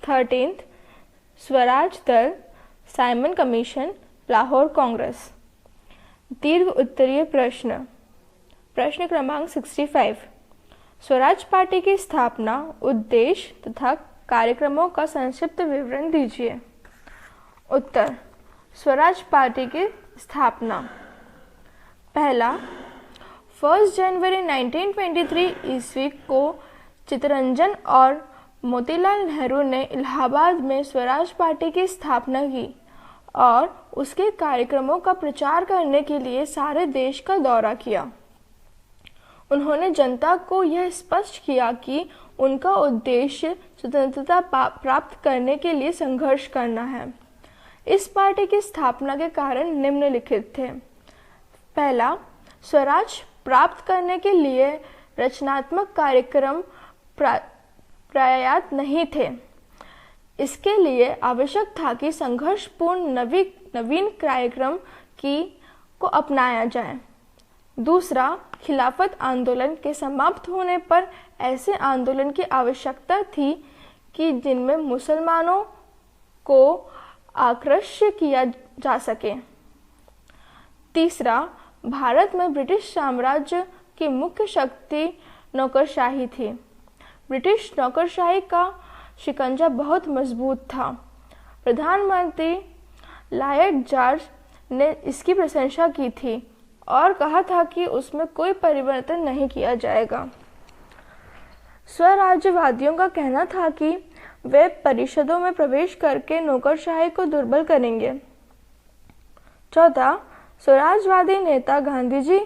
13th Swaraj दल, Simon commission, Lahore Congress. दीर्घ उत्तरीय प्रश्न। प्रश्न क्रमांक 65। स्वराज पार्टी की स्थापना, उद्देश्य तथा कार्यक्रमों का संक्षिप्त विवरण दीजिए। उत्तर। स्वराज पार्टी की स्थापना। पहला, 1 जनवरी 1923 ईस्वी को चित्तरंजन और मोतीलाल नेहरू ने इलाहाबाद में स्वराज पार्टी की स्थापना की और उसके कार्यक्रमों का प्रचार करने के लिए सारे देश का दौरा किया। उन्होंने जनता को यह स्पष्ट किया कि उनका उद्देश्य स्वतंत्रता प्राप्त करने के लिए संघर्ष करना है। इस पार्टी की स्थापना के कारण निम्नलिखित थे। पहला, स्वराज प्राप्त करने के लिए रचनात्मक कार्यक्रम पर्याप्त नहीं थे। इसके लिए आवश्यक था कि संघर्षपूर्ण नवीन कार्यक्रम को अपनाया जाए। दूसरा, खिलाफत आंदोलन के समाप्त होने पर ऐसे आंदोलन की आवश्यकता थी कि जिनमें मुसलमानों को आकृष्ट किया जा सके। तीसरा, भारत में ब्रिटिश साम्राज्य की मुख्य शक्ति नौकरशाही थी। ब्रिटिश नौकरशाही का शिकंजा बहुत मजबूत था। प्रधानमंत्री लॉर्ड जॉर्ज ने इसकी प्रशंसा की थी और कहा था कि उसमें कोई परिवर्तन नहीं किया जाएगा। स्वराज्यवादियों का कहना था कि वे परिषदों में प्रवेश करके नौकरशाही को दुर्बल करेंगे। चौथा, स्वराजवादी नेता गांधी जी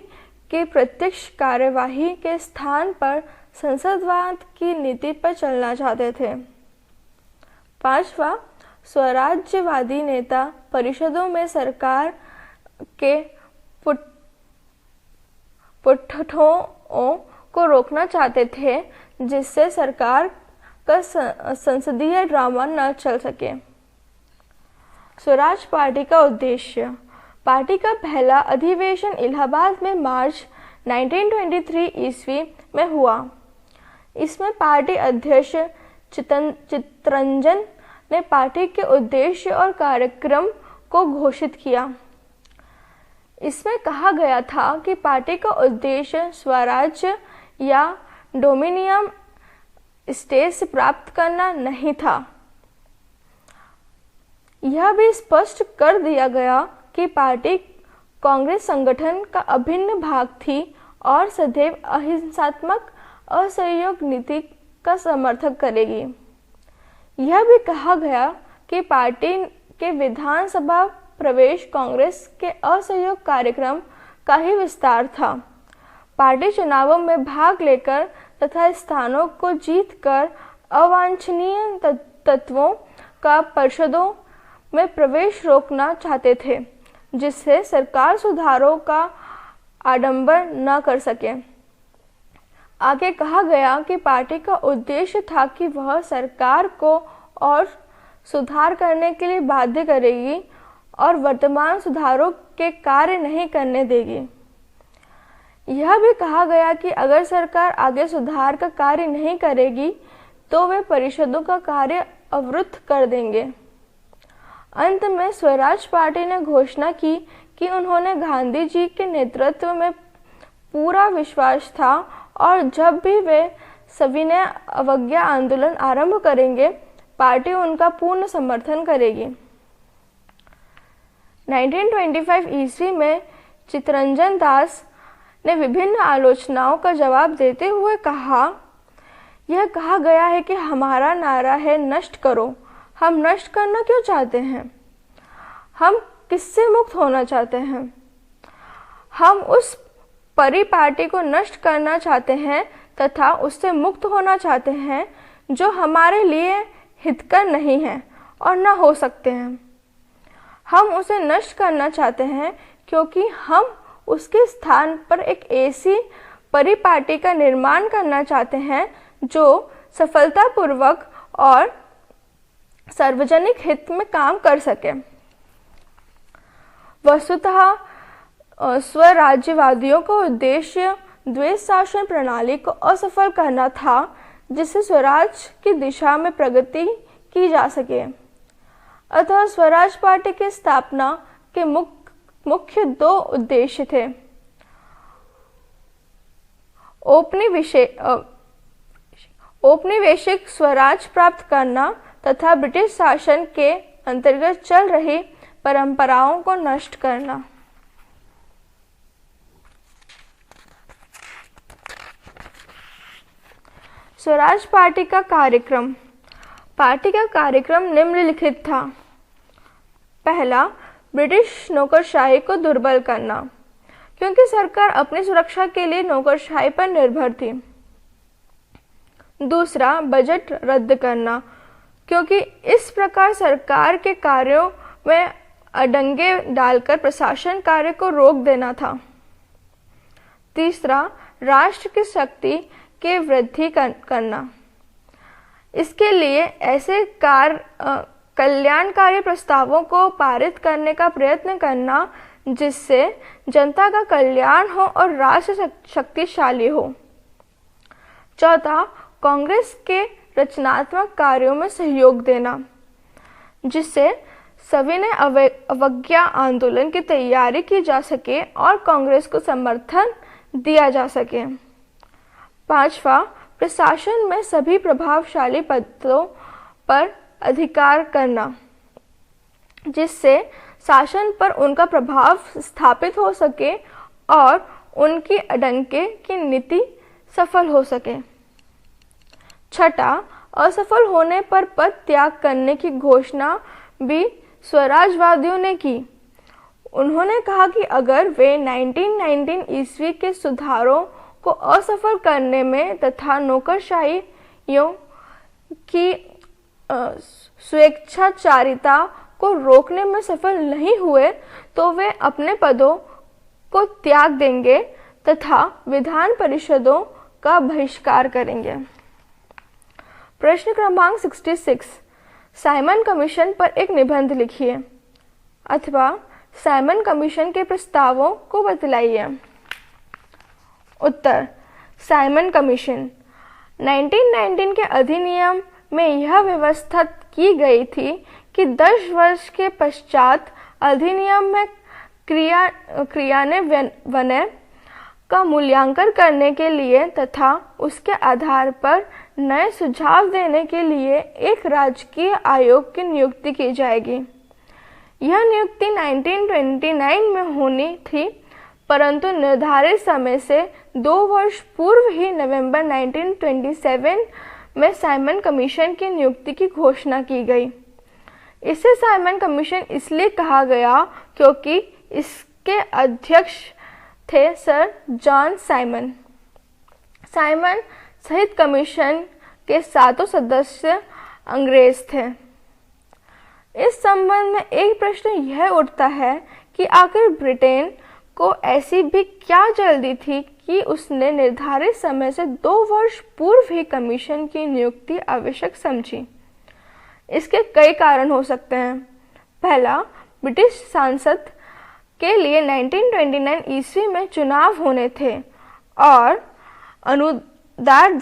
की प्रत्यक्ष कार्यवाही के स्थान पर संसदवाद की नीति पर चलना चाहते थे। पांचवा, स्वराज्यवादी नेता परिषदों में सरकार के पुट्ठों को रोकना चाहते थे, जिससे सरकार का संसदीय ड्रामा न चल सके। स्वराज पार्टी का उद्देश्य। पार्टी का पहला अधिवेशन इलाहाबाद में मार्च 1923 ईस्वी में हुआ। इसमें पार्टी अध्यक्ष चित्तरंजन ने पार्टी के उद्देश्य और कार्यक्रम को घोषित किया। इसमें कहा गया था कि पार्टी का उद्देश्य स्वराज्य या डोमिनियन स्टेट्स प्राप्त करना नहीं था। यह भी स्पष्ट कर दिया गया कि पार्टी कांग्रेस संगठन का अभिन्न भाग थी और सदैव अहिंसात्मक असहयोग नीति का समर्थन करेगी। यह भी कहा गया कि पार्टी के विधानसभा प्रवेश कांग्रेस के असहयोग कार्यक्रम का ही विस्तार था। पार्टी चुनावों में भाग लेकर तथा स्थानों को जीतकर अवांछनीय तत्वों का परिषदों में प्रवेश रोकना चाहते थे, जिससे सरकार सुधारों का आडंबर न कर सके। आगे कहा गया कि पार्टी का उद्देश्य था कि वह सरकार को और सुधार करने के लिए बाध्य करेगी और वर्तमान सुधारों के कार्य नहीं करने देगी। यह भी कहा गया कि अगर सरकार आगे सुधार का कार्य नहीं करेगी तो वे परिषदों का कार्य अवरुद्ध कर देंगे। अंत में स्वराज पार्टी ने घोषणा की कि उन्होंने गांधी जी के नेतृत्व में पूरा विश्वास था और जब भी वे सविनय अवज्ञा आंदोलन आरंभ करेंगे, पार्टी उनका पूर्ण समर्थन करेगी। 1925 ईस्वी में चित्तरंजन दास ने विभिन्न आलोचनाओं का जवाब देते हुए कहा, यह कहा गया है कि हमारा नारा है नष्ट करो। हम नष्ट करना क्यों चाहते हैं? हम किससे मुक्त होना चाहते हैं? हम उस परिपाटी को नष्ट करना चाहते हैं तथा उससे मुक्त होना चाहते हैं जो हमारे लिए हितकर नहीं है और न हो सकते हैं। हम उसे नष्ट करना चाहते हैं क्योंकि हम उसके स्थान पर एक ऐसी परिपाटी का निर्माण करना चाहते हैं जो सफलतापूर्वक और सार्वजनिक हित में काम कर सके। वस्तुतः स्वराज्यवादियों का उद्देश्य द्वैत शासन प्रणाली को असफल करना था, जिससे स्वराज की दिशा में प्रगति की जा सके। अतः स्वराज पार्टी की स्थापना के मुख्य दो उद्देश्य थे। औपनिवेशिक स्वराज प्राप्त करना तथा ब्रिटिश शासन के अंतर्गत चल रही परंपराओं को नष्ट करना। स्वराज पार्टी का कार्यक्रम। पार्टी का कार्यक्रम निम्नलिखित था। पहला, ब्रिटिश नौकरशाही को दुर्बल करना, क्योंकि सरकार अपनी सुरक्षा के लिए नौकरशाही पर निर्भर थी। दूसरा, बजट रद्द करना, क्योंकि इस प्रकार सरकार के कार्यों में अड़ंगे डालकर प्रशासन कार्य को रोक देना था। तीसरा, राष्ट्र की शक्ति की वृद्धि करना। इसके लिए ऐसे कल्याणकारी प्रस्तावों को पारित करने का प्रयत्न करना जिससे जनता का कल्याण हो और राष्ट्र शक्तिशाली हो। चौथा, कांग्रेस के रचनात्मक कार्यों में सहयोग देना, जिससे सविनय अवज्ञा आंदोलन की तैयारी की जा सके और कांग्रेस को समर्थन दिया जा सके। पांचवा, प्रशासन में सभी प्रभावशाली पदों पर अधिकार करना, जिससे शासन पर उनका प्रभाव स्थापित हो सके और उनकी अड़ंगे की नीति सफल हो सके। छठा, असफल होने पर पद त्याग करने की घोषणा भी स्वराजवादियों ने की। उन्होंने कहा कि अगर वे 1919 ईस्वी के सुधारों को असफल करने में तथा नौकरशाहियों की स्वेच्छाचारिता को रोकने में सफल नहीं हुए तो वे अपने पदों को त्याग देंगे तथा विधान परिषदों का बहिष्कार करेंगे। प्रश्न क्रमांक 66, साइमन कमीशन पर एक निबंध लिखिए अथवा साइमन कमीशन के प्रस्तावों को बतलाइए। उत्तर, साइमन कमीशन 1919 के अधिनियम में यह व्यवस्था की गई थी कि 10 वर्ष के पश्चात अधिनियम में क्रियान्वयन का मूल्यांकन करने के लिए तथा उसके आधार पर नए सुझाव देने के लिए एक राजकीय आयोग की नियुक्ति की जाएगी। यह नियुक्ति 1929 में होनी थी, परंतु निर्धारित समय से 2 वर्ष पूर्व ही नवंबर 1927 में साइमन कमीशन की नियुक्ति की घोषणा की गई। इसे साइमन कमीशन इसलिए कहा गया क्योंकि इसके अध्यक्ष थे सर जॉन साइमन। साइमन सहित कमीशन के 7 सदस्य अंग्रेज थे। इस संबंध में एक प्रश्न यह उठता है कि आखिर ब्रिटेन को ऐसी भी क्या जल्दी थी कि उसने निर्धारित समय से 2 वर्ष पूर्व ही कमीशन की नियुक्ति आवश्यक समझी। इसके कई कारण हो सकते हैं। पहला, ब्रिटिश संसद के लिए 1929 ईस्वी में चुनाव होने थे और अनुदार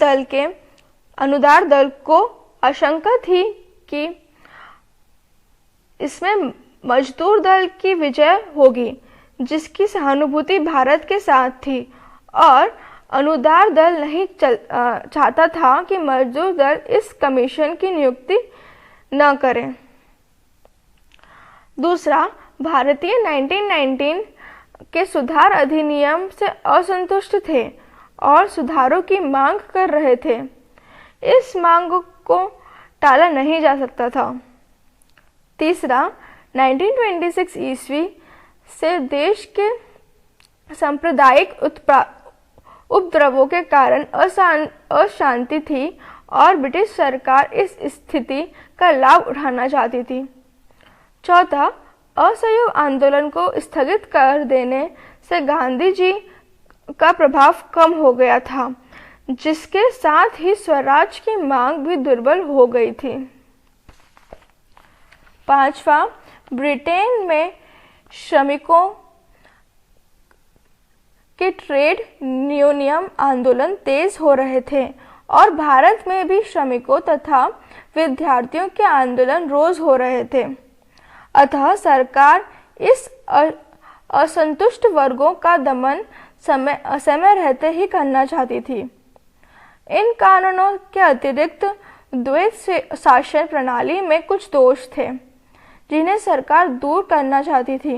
दल को आशंका थी कि इसमें मजदूर दल की विजय होगी, जिसकी सहानुभूति भारत के साथ थी और अनुदार दल नहीं चाहता था कि मजदूर दल इस कमीशन की नियुक्ति न करें। दूसरा, भारतीय 1919 के सुधार अधिनियम से असंतुष्ट थे और सुधारों की मांग कर रहे थे। इस मांग को टाला नहीं जा सकता था। तीसरा, 1926 ईस्वी से देश के सांप्रदायिक उपद्रवों के कारण अशांति थी और ब्रिटिश सरकार इस स्थिति का लाभ उठाना चाहती थी। चौथा, असहयोग आंदोलन को स्थगित कर देने से गांधी जी का प्रभाव कम हो गया था, जिसके साथ ही स्वराज की मांग भी दुर्बल हो गई थी। पांचवा, ब्रिटेन में श्रमिकों के ट्रेड यूनियन आंदोलन तेज हो रहे थे और भारत में भी श्रमिकों तथा विद्यार्थियों के आंदोलन रोज हो रहे थे। अतः सरकार इस असंतुष्ट वर्गों का दमन समय रहते ही करना चाहती थी। इन कानूनों के अतिरिक्त द्वैत शासन प्रणाली में कुछ दोष थे जिन्हें सरकार दूर करना चाहती थी,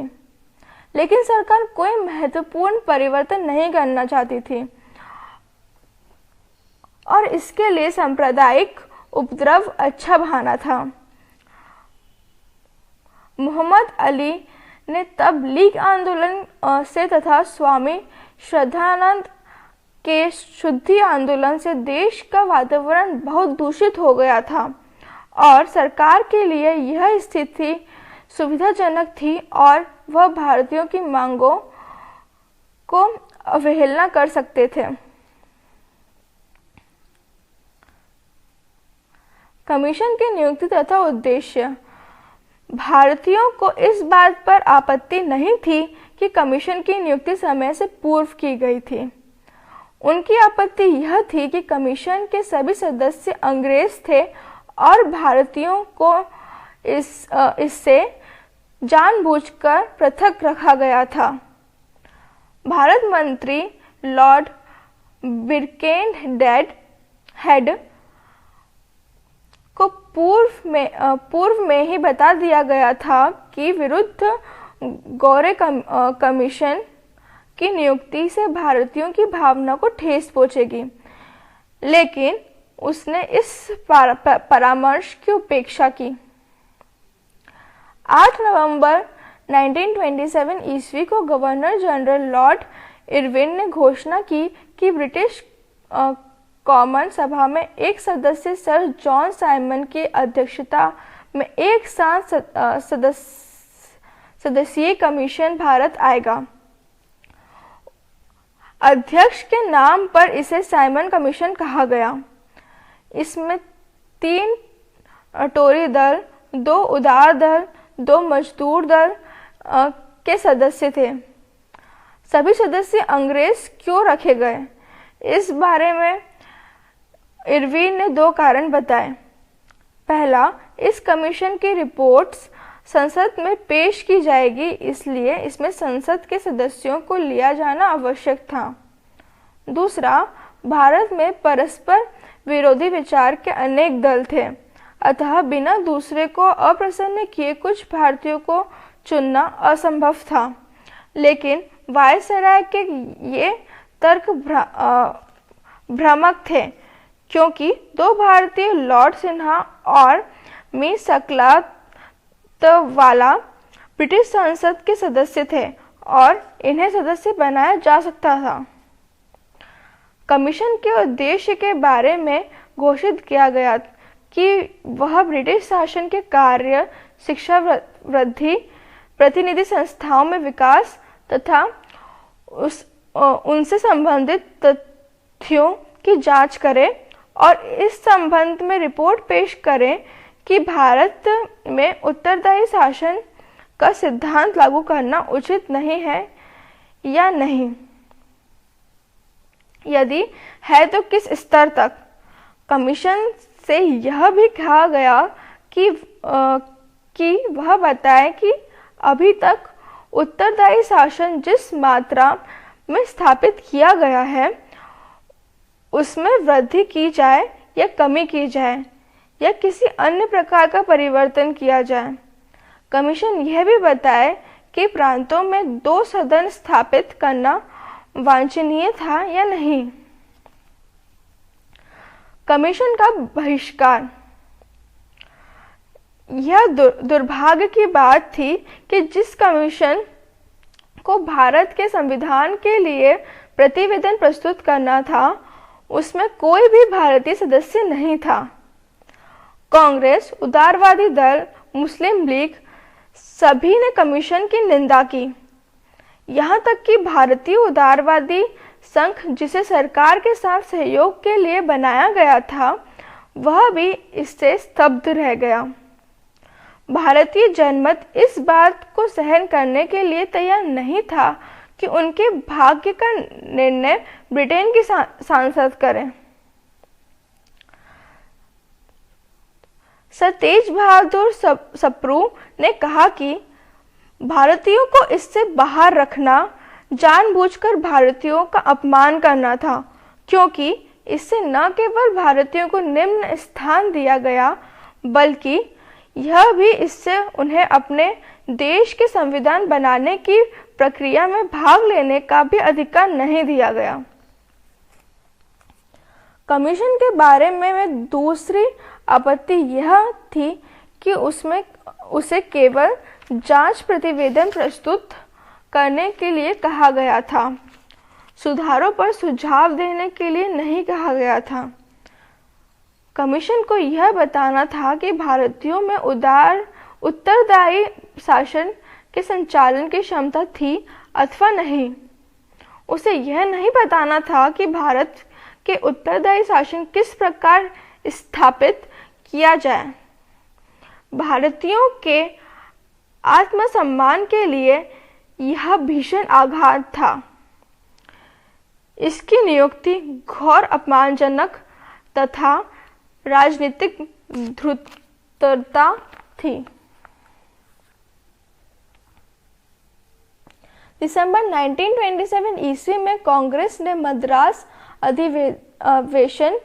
लेकिन सरकार कोई महत्वपूर्ण परिवर्तन नहीं करना चाहती थी और इसके लिए सांप्रदायिक उपद्रव अच्छा बहाना था। मोहम्मद अली ने तब लीग आंदोलन से तथा स्वामी श्रद्धानंद के शुद्धि आंदोलन से देश का वातावरण बहुत दूषित हो गया था और सरकार के लिए यह स्थिति सुविधाजनक थी और वह भारतीयों की मांगों को अवहेलना कर सकते थे। कमीशन की नियुक्ति तथा उद्देश्य। भारतीयों को इस बात पर आपत्ति नहीं थी कि कमीशन की नियुक्ति समय से पूर्व की गई थी। उनकी आपत्ति यह थी कि कमीशन के सभी सदस्य अंग्रेज थे और भारतीयों को इससे जानबूझकर पृथक रखा गया था। भारत मंत्री लॉर्ड बिरकेनहेड को पूर्व में ही बता दिया गया था कि विरुद्ध गौरे कमीशन की नियुक्ति से भारतीयों की भावना को ठेस पहुंचेगी, लेकिन उसने इस परामर्श की उपेक्षा की। 8 नवंबर 1927 ईस्वी को गवर्नर जनरल लॉर्ड इरविन ने घोषणा की कि ब्रिटिश कॉमन सभा में एक सदस्य सर जॉन साइमन की अध्यक्षता में एक साथ सदस्यीय कमीशन भारत आएगा। अध्यक्ष के नाम पर इसे साइमन कमीशन कहा गया। इसमें 3 टोरी दल, 2 उदार दल, 2 मजदूर दल के सदस्य थे। सभी सदस्य अंग्रेज क्यों रखे गए, इस बारे में इरविन ने 2 कारण बताए। पहला, इस कमीशन की रिपोर्ट्स संसद में पेश की जाएगी, इसलिए इसमें संसद के सदस्यों को लिया जाना आवश्यक था। दूसरा, भारत में परस्पर विरोधी विचार के अनेक दल थे, अतः बिना दूसरे को अप्रसन्न किए कुछ भारतीयों को चुनना असंभव था। लेकिन वायसराय के ये तर्क भ्रामक थे, क्योंकि 2 भारतीय लॉर्ड सिन्हा और मी सकलातवाला ब्रिटिश संसद के सदस्य थे और इन्हें सदस्य बनाया जा सकता था। कमीशन के उद्देश्य के बारे में घोषित किया गया कि वह ब्रिटिश शासन के कार्य, शिक्षा वृद्धि, प्रतिनिधि संस्थाओं में विकास तथा उनसे संबंधित तथ्यों की जांच करे और इस संबंध में रिपोर्ट पेश करें कि भारत में उत्तरदायी शासन का सिद्धांत लागू करना उचित नहीं है या नहीं, यदि है तो किस स्तर तक। कमीशन से यह भी कहा गया कि वह बताए कि अभी तक उत्तरदायी शासन जिस मात्रा में स्थापित किया गया है उसमें वृद्धि की जाए या कमी की जाए या किसी अन्य प्रकार का परिवर्तन किया जाए। कमीशन यह भी बताए कि प्रांतों में 2 सदन स्थापित करना वांछनीय था या नहीं। कमीशन का बहिष्कार। यह दुर्भाग्य की बात थी कि जिस कमीशन को भारत के संविधान के लिए प्रतिवेदन प्रस्तुत करना था उसमें कोई भी भारतीय सदस्य नहीं था। कांग्रेस, उदारवादी दल, मुस्लिम लीग सभी ने कमीशन की निंदा की। यहाँ तक कि भारतीय उदारवादी संघ, जिसे सरकार के साथ सहयोग के लिए बनाया गया था, वह भी इससे स्तब्ध रह गया। भारतीय जनमत इस बात को सहन करने के लिए तैयार नहीं था कि उनके भाग्य का निर्णय ब्रिटेन की सांसद करें। सर तेज बहादुर सप्रू ने कहा कि भारतीयों को इससे बाहर रखना जानबूझकर भारतीयों का अपमान करना था, क्योंकि इससे न केवल भारतीयों को निम्न स्थान दिया गया, बल्कि यह भी इससे उन्हें अपने देश के संविधान बनाने की प्रक्रिया में भाग लेने का भी अधिकार नहीं दिया गया। कमीशन के बारे में दूसरी आपत्ति यह थी कि उसमें उसे केवल जांच प्रतिवेदन प्रस्तुत करने के लिए कहा गया था, सुधारों पर सुझाव देने के लिए नहीं कहा गया था। कमीशन को यह बताना था कि भारतीयों में उत्तरदायी शासन के संचालन की क्षमता थी अथवा नहीं। उसे यह नहीं बताना था कि भारत के उत्तरदायी शासन किस प्रकार स्थापित किया जाए। भारतीयों के आत्मसम्मान के लिए यह भीषण आघात था। इसकी नियुक्ति घोर अपमानजनक तथा राजनीतिक धूर्तता थी। दिसंबर 1927 ईस्वी में कांग्रेस ने मद्रास अधिवेशन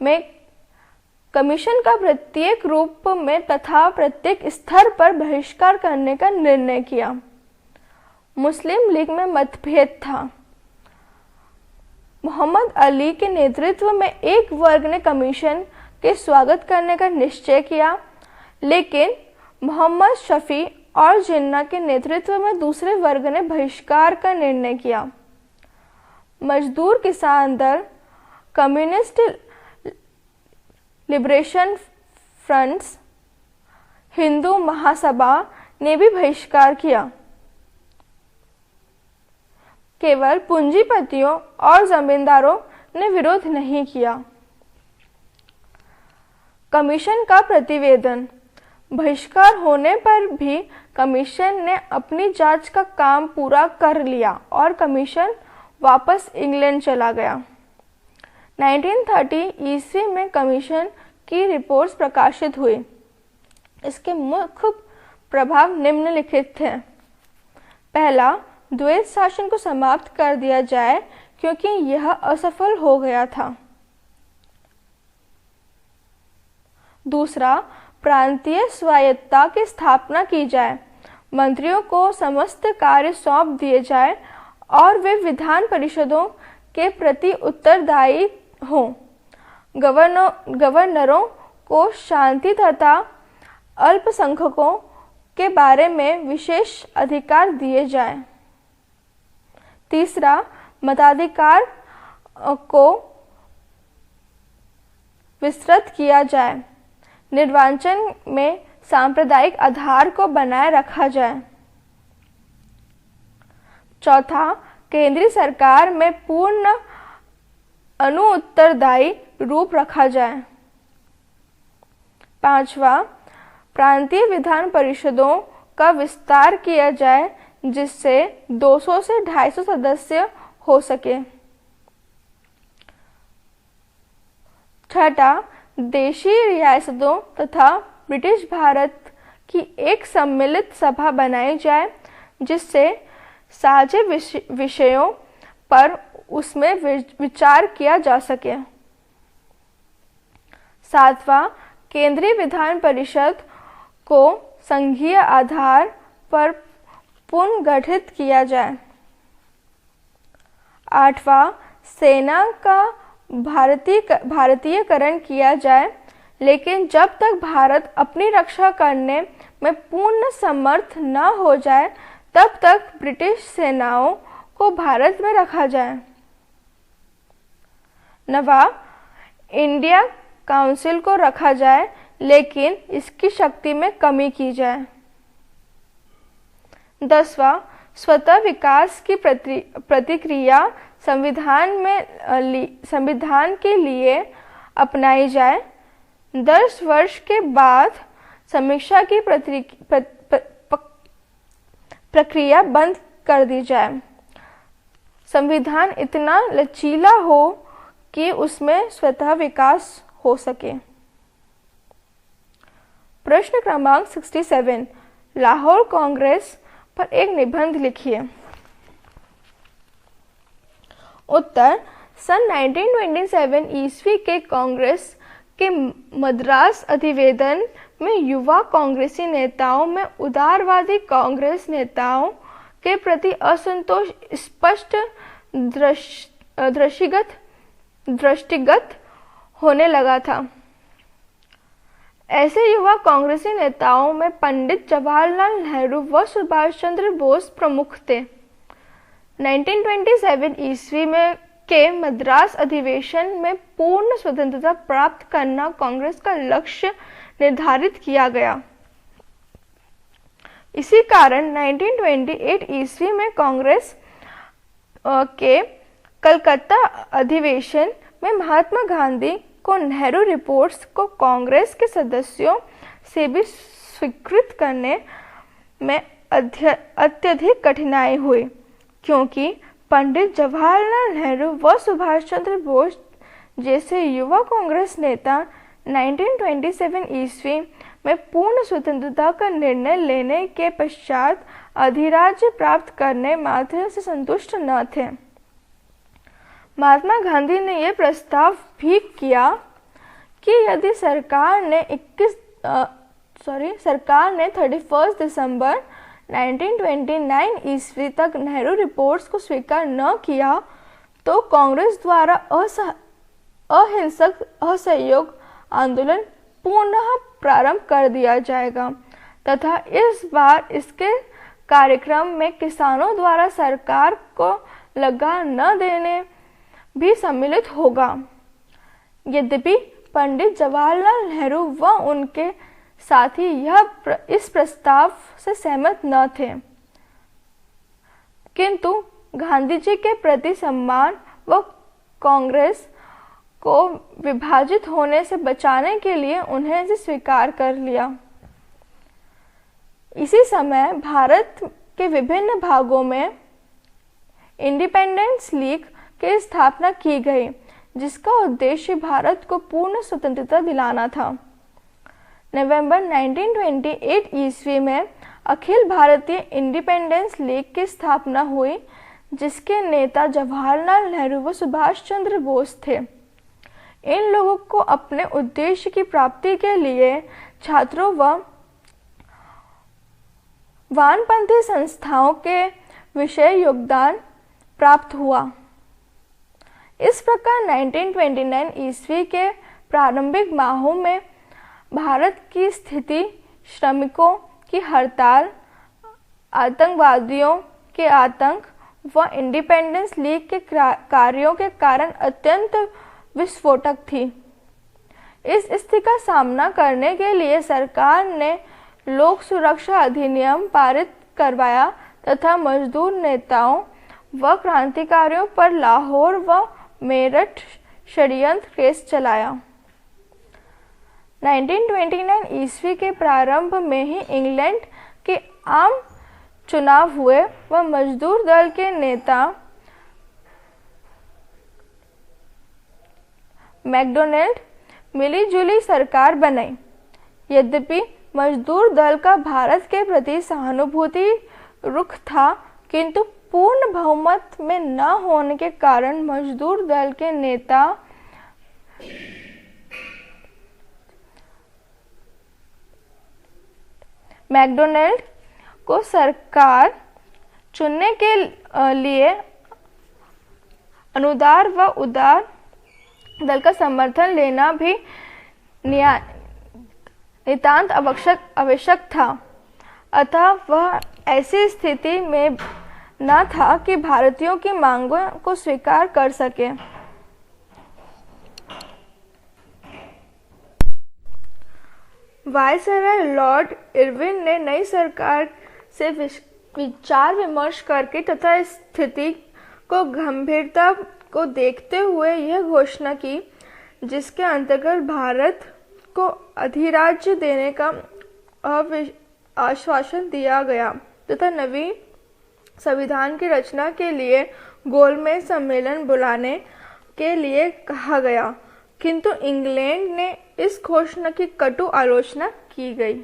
में कमीशन का प्रत्येक रूप में तथा प्रत्येक स्तर पर बहिष्कार करने का निर्णय किया। मुस्लिम लीग में मतभेद था। मोहम्मद अली के नेतृत्व में एक वर्ग ने कमीशन के स्वागत करने का निश्चय किया, लेकिन मोहम्मद शफी और जिन्ना के नेतृत्व में दूसरे वर्ग ने बहिष्कार का निर्णय किया। मजदूर किसान दल, communist liberation fronts, Hindu Mahasabha ने भी बहिष्कार किया। केवल पूंजीपतियों और जमींदारों ने विरोध नहीं किया। कमीशन का प्रतिवेदन। बहिष्कार होने पर भी कमीशन ने अपनी जांच का काम पूरा कर लिया और कमीशन वापस इंग्लैंड चला गया। 1930 ईस्वी में कमीशन की रिपोर्ट्स प्रकाशित हुई। इसके मुख्य प्रभाव निम्नलिखित थे। पहला, द्वैत शासन को समाप्त कर दिया जाए क्योंकि यह असफल हो गया था। दूसरा, प्रांतीय स्वायत्तता की स्थापना की जाए, मंत्रियों को समस्त कार्य सौंप दिए जाए और वे विधान परिषदों के प्रति उत्तरदायी हों। गवर्नरों को शांति तथा अल्पसंख्यकों के बारे में विशेष अधिकार दिए जाएं। तीसरा, मताधिकार को विस्तृत किया जाए, निर्वाचन में सांप्रदायिक आधार को बनाए रखा जाए। चौथा, केंद्रीय सरकार में पूर्ण अनुत्तरदायी रूप रखा जाए। पांचवा, प्रांतीय विधान परिषदों का विस्तार किया जाए जिससे 200 से 250 सदस्य हो सके। छठा, देशी रियासतों तथा ब्रिटिश भारत की एक सम्मिलित सभा बनाई जाए जिससे साझे विषयों पर उसमें विचार किया जा सके। सातवां, केंद्रीय विधान परिषद को संघीय आधार पर पुनर्गठित किया जाए। आठवां, सेना का भारतीयकरण किया जाए, लेकिन जब तक भारत अपनी रक्षा करने में पूर्ण समर्थ न हो जाए तब तक ब्रिटिश सेनाओं को भारत में रखा जाए। नवा, इंडिया काउंसिल को रखा जाए लेकिन इसकी शक्ति में कमी की जाए। 10वां, स्वतः विकास की प्रतिक्रिया संविधान के लिए अपनाई जाए। 10 वर्ष के बाद समीक्षा की प्रक्रिया बंद कर दी जाए। संविधान इतना लचीला हो कि उसमें स्वतः विकास हो सके। प्रश्न क्रमांक 67, लाहौर कांग्रेस पर एक निबंध लिखिए। उत्तर, सन 1927 ईस्वी के कांग्रेस के मद्रास अधिवेशन में युवा कांग्रेसी नेताओं में उदारवादी कांग्रेस नेताओं के प्रति असंतोष स्पष्ट दृष्टिगत होने लगा था। ऐसे युवा कांग्रेसी नेताओं में पंडित जवाहरलाल नेहरू व सुभाष चंद्र बोस प्रमुख थे। 1927 ईस्वी में के मद्रास अधिवेशन में पूर्ण स्वतंत्रता प्राप्त करना कांग्रेस का लक्ष्य निर्धारित किया गया। इसी कारण 1928 ईस्वी में कांग्रेस के कलकत्ता अधिवेशन में महात्मा गांधी को नेहरू रिपोर्ट्स को कांग्रेस के सदस्यों से भी स्वीकृत करने में अत्यधिक कठिनाई हुई, क्योंकि पंडित जवाहरलाल नेहरू व सुभाष चंद्र बोस जैसे युवा कांग्रेस नेता 1927 ईस्वी में पूर्ण स्वतंत्रता का निर्णय लेने के पश्चात अधिराज्य प्राप्त करने मात्र से संतुष्ट न थे। महात्मा गांधी ने यह प्रस्ताव भी किया कि यदि सरकार ने 31 दिसंबर 1929 ईस्वी तक नेहरू रिपोर्ट्स को स्वीकार न किया तो कांग्रेस द्वारा अहिंसक असहयोग आंदोलन पुनः प्रारंभ कर दिया जाएगा तथा इस बार इसके कार्यक्रम में किसानों द्वारा सरकार को लगा न देने भी सम्मिलित होगा। यद्यपि पंडित जवाहरलाल नेहरू व उनके साथी इस प्रस्ताव से सहमत न थे, किंतु गांधी जी के प्रति सम्मान व कांग्रेस को विभाजित होने से बचाने के लिए उन्हें इसे स्वीकार कर लिया। इसी समय भारत के विभिन्न भागों में इंडिपेंडेंस लीग की स्थापना की गई, जिसका उद्देश्य भारत को पूर्ण स्वतंत्रता दिलाना था। नवंबर 1928 ईस्वी में अखिल भारतीय इंडिपेंडेंस लीग की स्थापना हुई, जिसके नेता जवाहरलाल नेहरू व सुभाष चंद्र बोस थे। इन लोगों को अपने उद्देश्य की प्राप्ति के लिए छात्रों व वामपंथी संस्थाओं के विषय योगदान प्राप्त हुआ। इस प्रकार 1929 ईस्वी के प्रारंभिक माहों में भारत की स्थिति श्रमिकों की हड़ताल, आतंकवादियों के आतंक व इंडिपेंडेंस लीग के कार्यों के कारण अत्यंत विस्फोटक थी। इस स्थिति का सामना करने के लिए सरकार ने लोक सुरक्षा अधिनियम पारित करवाया तथा मजदूर नेताओं व क्रांतिकारियों पर लाहौर व मेरठ षड्यंत्र केस चलाया। 1929 ईस्वी के प्रारंभ में ही इंग्लैंड के आम चुनाव हुए व मजदूर दल के नेता मैकडोनाल्ड मिलीजुली सरकार बनाई। यद्यपि मजदूर दल का भारत के प्रति सहानुभूति रुख था, किंतु पूर्ण बहुमत में न होने के कारण मजदूर दल के नेता मैकडोनाल्ड को सरकार चुनने के लिए अनुदार व उदार दल का समर्थन लेना भी नितांत आवश्यक था। अतः वह ऐसी स्थिति में न था कि भारतीयों की मांगों को स्वीकार कर सके। वायसराय लॉर्ड इरविन ने नई सरकार से विचार विमर्श करके तथा इस स्थिति को गंभीरता को देखते हुए यह घोषणा की, जिसके अंतर्गत भारत को अधिराज्य देने का आश्वासन दिया गया तथा नवी संविधान की रचना के लिए गोलमेज सम्मेलन बुलाने के लिए कहा गया, किंतु इंग्लैंड ने इस घोषणा की कटु आलोचना की गई।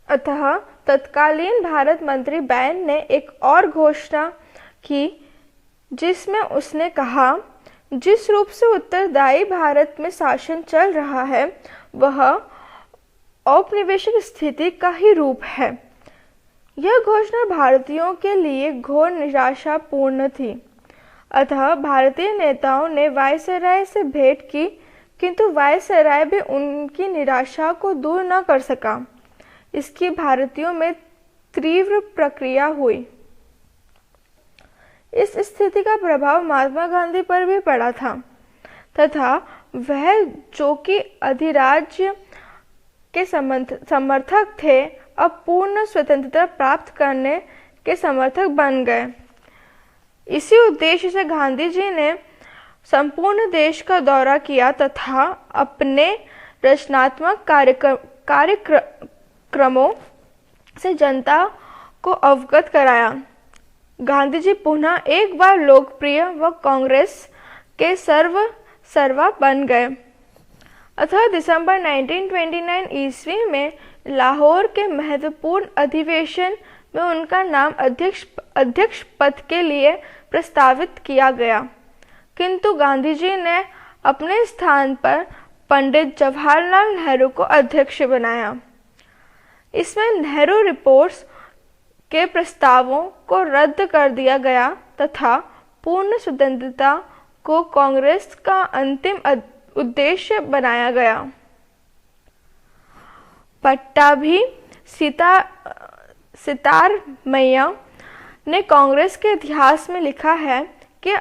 अतः तत्कालीन भारत मंत्री बैन ने एक और घोषणा की, जिसमें उसने कहा, जिस रूप से उत्तरदायी भारत में शासन चल रहा है वह औपनिवेशिक स्थिति का ही रूप है। यह घोषणा भारतीयों के लिए घोर निराशापूर्ण थी। अतः भारतीय नेताओं ने वायसराय से भेंट की, किंतु वायसराय भी उनकी निराशा को दूर न कर सका। इसकी भारतीयों में तीव्र प्रतिक्रिया हुई। इस स्थिति का प्रभाव महात्मा गांधी पर भी पड़ा था तथा वह, जो कि अधिराज्य के समर्थक थे, अब पूर्ण स्वतंत्रता प्राप्त करने के समर्थक बन गए। इसी उद्देश्य से गांधी जी ने संपूर्ण देश का दौरा किया तथा अपने रचनात्मक कार्यक्रमों से जनता को अवगत कराया। गांधी जी पुनः एक बार लोकप्रिय व कांग्रेस के सर्वा बन गए। अतः दिसंबर 1929 ईस्वी में लाहौर के महत्वपूर्ण अधिवेशन में उनका नाम अध्यक्ष पद के लिए प्रस्तावित किया गया, किंतु गांधी जी ने अपने स्थान पर पंडित जवाहरलाल नेहरू को अध्यक्ष बनाया। इसमें नेहरू रिपोर्ट्स के प्रस्तावों को रद्द कर दिया गया तथा पूर्ण स्वतंत्रता को कांग्रेस का अंतिम उद्देश्य बनाया गया। पट्टाभी सितारमैया ने कांग्रेस के इतिहास में लिखा है कि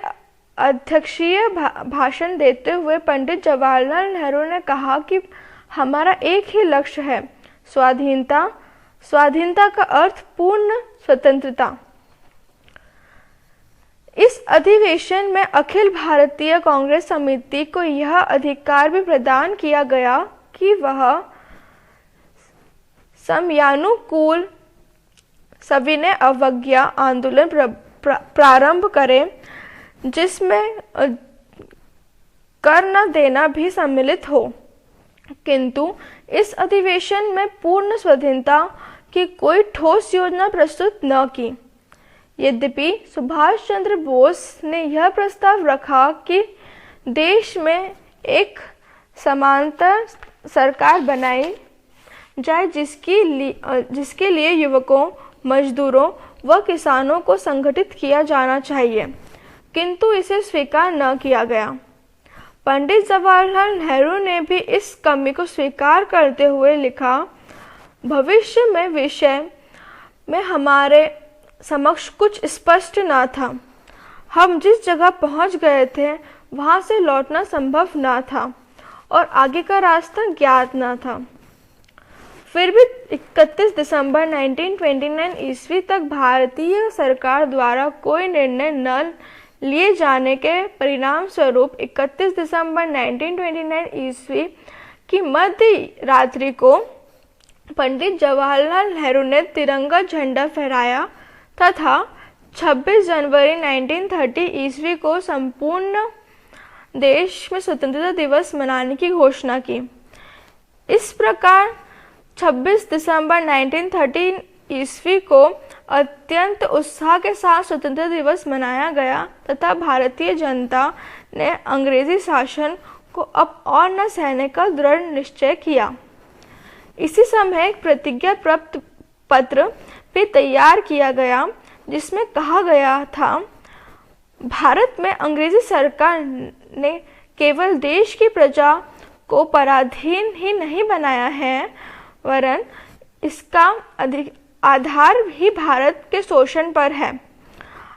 अध्यक्षीय भाषण देते हुए पंडित जवाहरलाल नेहरू ने कहा कि हमारा एक ही लक्ष्य है, स्वाधीनता। स्वाधीनता का अर्थ पूर्ण स्वतंत्रता। इस अधिवेशन में अखिल भारतीय कांग्रेस समिति को यह अधिकार भी प्रदान किया गया कि वह समयानुकूल सविनय अवज्ञा आंदोलन प्रारंभ करे, जिसमें कर न देना भी सम्मिलित हो। किंतु इस अधिवेशन में पूर्ण स्वाधीनता की कोई ठोस योजना प्रस्तुत न की। यद्यपि सुभाष चंद्र बोस ने यह प्रस्ताव रखा कि देश में एक समांतर सरकार बनाई जाए, जिसके लिए युवकों, मजदूरों व किसानों को संगठित किया जाना चाहिए, किंतु इसे स्वीकार न किया गया। पंडित जवाहरलाल नेहरू ने भी इस कमी को स्वीकार करते हुए लिखा, भविष्य में विषय में हमारे समक्ष कुछ स्पष्ट न था। हम जिस जगह पहुंच गए थे वहां से लौटना संभव न था और आगे का रास्ता ज्ञात न था। फिर भी 31 दिसंबर 1929 ईस्वी तक भारतीय सरकार द्वारा कोई निर्णय न लिए जाने के परिणाम स्वरूप 31 दिसंबर 1929 ईस्वी की मध्य रात्रि को पंडित जवाहरलाल नेहरू ने तिरंगा झंडा फहराया तथा 26 जनवरी 1930 ईस्वी को संपूर्ण देश में स्वतंत्रता दिवस मनाने की घोषणा की। इस प्रकार 26 दिसंबर 1930 ईस्वी को अत्यंत उत्साह के साथ स्वतंत्रता दिवस मनाया गया तथा भारतीय जनता ने अंग्रेजी शासन को अब और न सहने का दृढ़ निश्चय किया। इसी समय एक प्रतिज्ञा पत्र भी तैयार किया गया, जिसमें कहा गया था, भारत में अंग्रेजी सरकार ने केवल देश की प्रजा को पराधीन ही नहीं बनाया है, वरन इसका आधार भी भारत के शोषण पर है।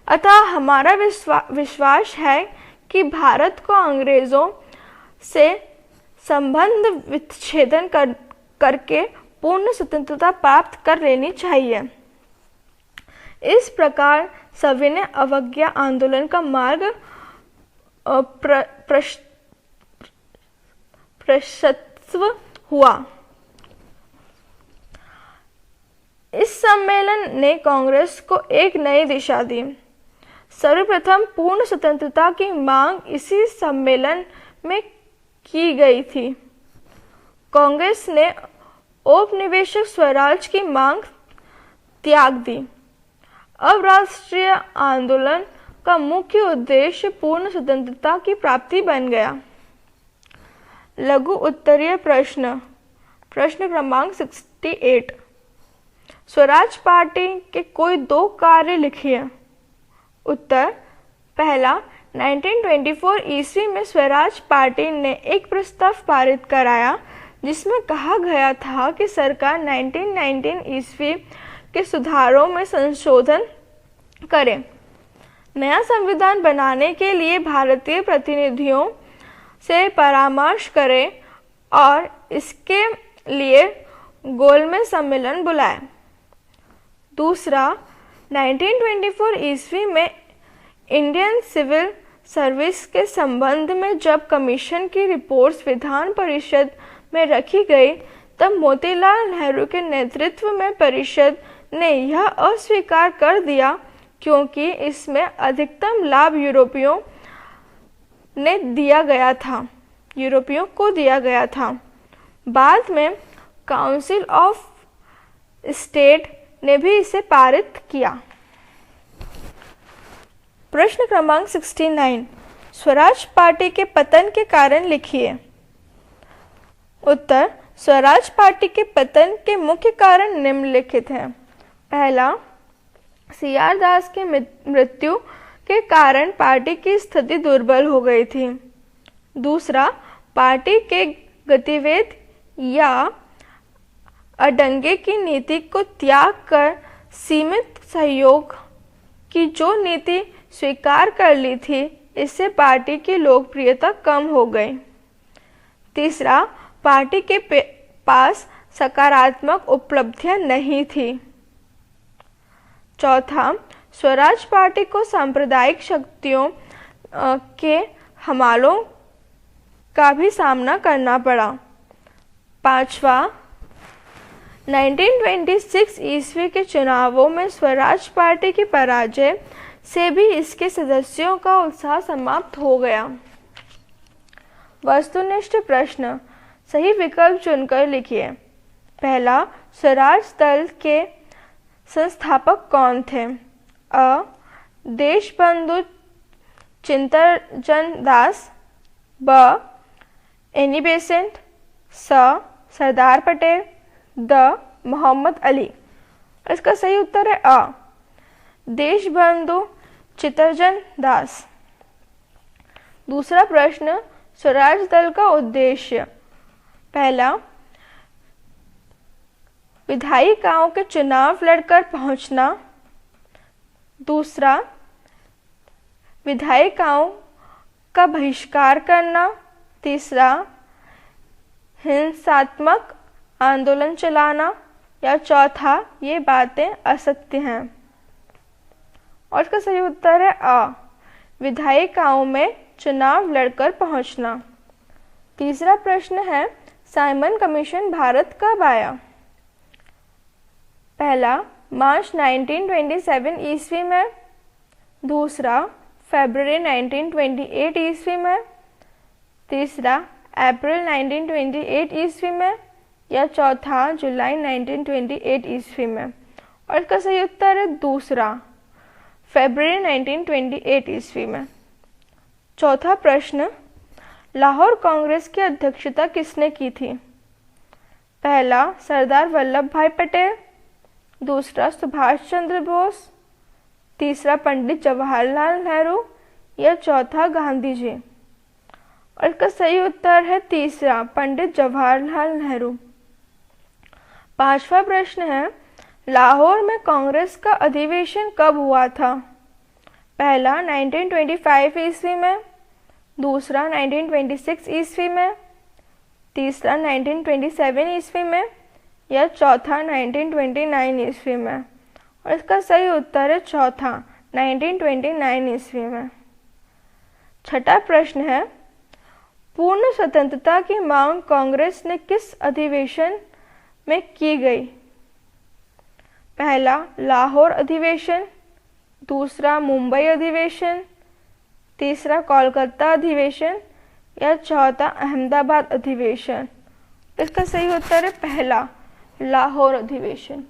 अतः हमारा विश्वास है कि भारत को अंग्रेजों से संबंध विच्छेदन करके पूर्ण स्वतंत्रता प्राप्त कर लेनी चाहिए। इस प्रकार सविनय अवज्ञा आंदोलन का मार्ग प्रशस्त हुआ। इस सम्मेलन ने कांग्रेस को एक नई दिशा दी। सर्वप्रथम पूर्ण स्वतंत्रता की मांग इसी सम्मेलन में की गई थी। कांग्रेस ने औपनिवेशिक स्वराज की मांग त्याग दी। अब राष्ट्रीय आंदोलन का मुख्य उद्देश्य पूर्ण स्वतंत्रता की प्राप्ति बन गया। लघु उत्तरीय प्रश्न क्रमांक 68। स्वराज पार्टी के कोई 2 कार्य लिखिए। उत्तर। पहला, 1924 ईस्वी में स्वराज पार्टी ने एक प्रस्ताव पारित कराया जिसमें कहा गया था कि सरकार 1919 ईस्वी के सुधारों में संशोधन करे, नया संविधान बनाने के लिए भारतीय प्रतिनिधियों से परामर्श करे और इसके लिए गोलमेज सम्मेलन बुलाए। दूसरा, 1924 ईस्वी में इंडियन सिविल सर्विस के संबंध में जब कमीशन की रिपोर्ट्स विधान परिषद में रखी गई, तब मोतीलाल नेहरू के नेतृत्व में परिषद ने यह अस्वीकार कर दिया क्योंकि इसमें अधिकतम लाभ यूरोपियों को दिया गया था। बाद में काउंसिल ऑफ स्टेट ने भी इसे पारित किया। प्रश्न क्रमांक 69। स्वराज पार्टी के पतन के कारण लिखिए। उत्तर। स्वराज पार्टी के पतन के मुख्य कारण निम्नलिखित हैं। पहला, CR दास के मृत्यु के कारण पार्टी की स्थिति दुर्बल हो गई थी। दूसरा, पार्टी के गतिवेद या अडंगे की नीति को त्याग कर सीमित सहयोग की जो नीति स्वीकार कर ली थी, इससे पार्टी की लोकप्रियता कम हो गई। तीसरा, पार्टी के पास सकारात्मक उपलब्धियां नहीं थी। चौथा, स्वराज पार्टी को सांप्रदायिक शक्तियों के हमलों का भी सामना करना पड़ा। पांचवा, 1926 ईस्वी के चुनावों में स्वराज पार्टी की पराजय से भी इसके सदस्यों का उत्साह समाप्त हो गया। वस्तुनिष्ठ प्रश्न, सही विकल्प चुनकर लिखिए। पहला, स्वराज दल के संस्थापक कौन थे? अ, देशबंधु चित्तरंजन दास, ब, एनी बेसेंट, स, सरदार पटेल, द, मोहम्मद अली। इसका सही उत्तर है अ, देशबंधु चित्तरंजन दास। दूसरा प्रश्न, स्वराज दल का उद्देश्य। पहला, विधायिकाओं के चुनाव लड़कर पहुंचना। दूसरा, विधायिकाओं का बहिष्कार करना। तीसरा, हिंसात्मक आंदोलन चलाना। या चौथा, ये बातें असत्य हैं। और इसका सही उत्तर है अ, विधायिकाओं में चुनाव लड़कर पहुंचना। तीसरा प्रश्न है, साइमन कमीशन भारत कब आया? पहला, मार्च 1927 ईस्वी में। दूसरा, फरवरी 1928 ईस्वी में। तीसरा, अप्रैल 1928 ईस्वी में। या चौथा, जुलाई 1928 ईस्वी में। और इसका सही उत्तर है दूसरा, फरवरी 1928 ईस्वी में। चौथा प्रश्न, लाहौर कांग्रेस की अध्यक्षता किसने की थी? पहला, सरदार वल्लभ भाई पटेल। दूसरा, सुभाष चंद्र बोस। तीसरा, पंडित जवाहरलाल नेहरू। या चौथा, गांधी जी। और इसका सही उत्तर है तीसरा, पंडित जवाहरलाल नेहरू। पांचवा प्रश्न है, लाहौर में कांग्रेस का अधिवेशन कब हुआ था? पहला, 1925 ईस्वी में। दूसरा, 1926 ईस्वी में। तीसरा, 1927 ईस्वी में। या चौथा, 1929 ईस्वी में। और इसका सही उत्तर है चौथा, 1929 ईस्वी में। छठा प्रश्न है, पूर्ण स्वतंत्रता की मांग कांग्रेस ने किस अधिवेशन में की गई? पहला, लाहौर अधिवेशन। दूसरा, मुंबई अधिवेशन। तीसरा, कोलकाता अधिवेशन। या चौथा अहमदाबाद अधिवेशन? इसका सही उत्तर है पहला, लाहौर अधिवेशन।